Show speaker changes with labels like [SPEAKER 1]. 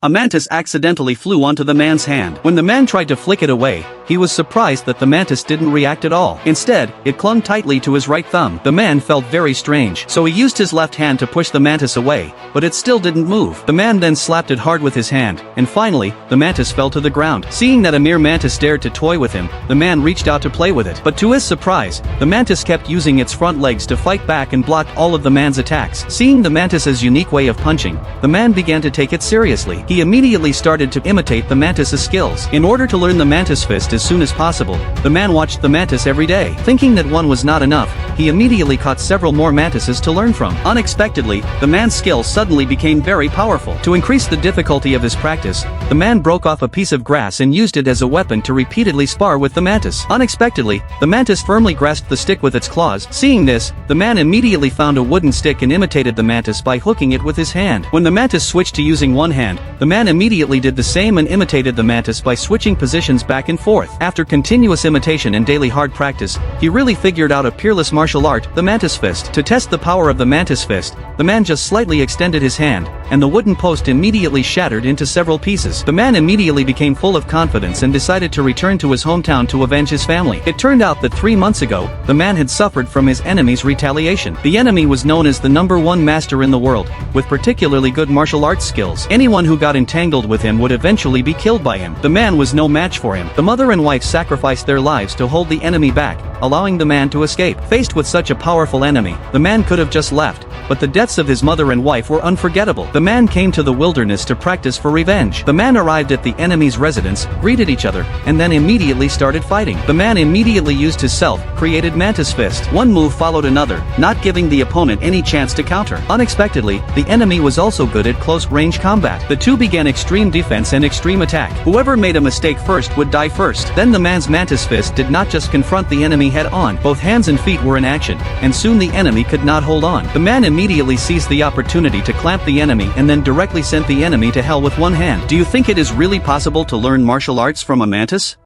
[SPEAKER 1] A mantis accidentally flew onto the man's hand. When the man tried to flick it away, he was surprised that the mantis didn't react at all. Instead, it clung tightly to his right thumb. The man felt very strange, so he used his left hand to push the mantis away, but it still didn't move. The man then slapped it hard with his hand, and finally, the mantis fell to the ground. Seeing that a mere mantis dared to toy with him, the man reached out to play with it. But to his surprise, the mantis kept using its front legs to fight back and blocked all of the man's attacks. Seeing the mantis's unique way of punching, the man began to take it seriously. He immediately started to imitate the mantis's skills. In order to learn the mantis fist as soon as possible, the man watched the mantis every day. Thinking that one was not enough, he immediately caught several more mantises to learn from. Unexpectedly, the man's skill suddenly became very powerful. To increase the difficulty of his practice, the man broke off a piece of grass and used it as a weapon to repeatedly spar with the mantis. Unexpectedly, the mantis firmly grasped the stick with its claws. Seeing this, the man immediately found a wooden stick and imitated the mantis by hooking it with his hand. When the mantis switched to using one hand, the man immediately did the same and imitated the mantis by switching positions back and forth. After continuous imitation and daily hard practice, he really figured out a peerless martial art, the mantis fist. To test the power of the mantis fist, the man just slightly extended his hand, and the wooden post immediately shattered into several pieces. The man immediately became full of confidence and decided to return to his hometown to avenge his family. It turned out that 3 months ago, the man had suffered from his enemy's retaliation. The enemy was known as the #1 master in the world, with particularly good martial arts skills. Anyone who got entangled with him would eventually be killed by him. The man was no match for him. The mother and wife sacrificed their lives to hold the enemy back, allowing the man to escape. Faced with such a powerful enemy, the man could have just left, but the deaths of his mother and wife were unforgettable. The man came to the wilderness to practice for revenge. The man arrived at the enemy's residence, greeted each other, and then immediately started fighting. The man immediately used his self-created mantis fist. One move followed another, not giving the opponent any chance to counter. Unexpectedly, the enemy was also good at close-range combat. The two began extreme defense and extreme attack. Whoever made a mistake first would die first. Then the man's mantis fist did not just confront the enemy head-on. Both hands and feet were in action, and soon the enemy could not hold on. The man immediately seized the opportunity to clamp the enemy and then directly sent the enemy to hell with one hand. Do you think it is really possible to learn martial arts from a mantis?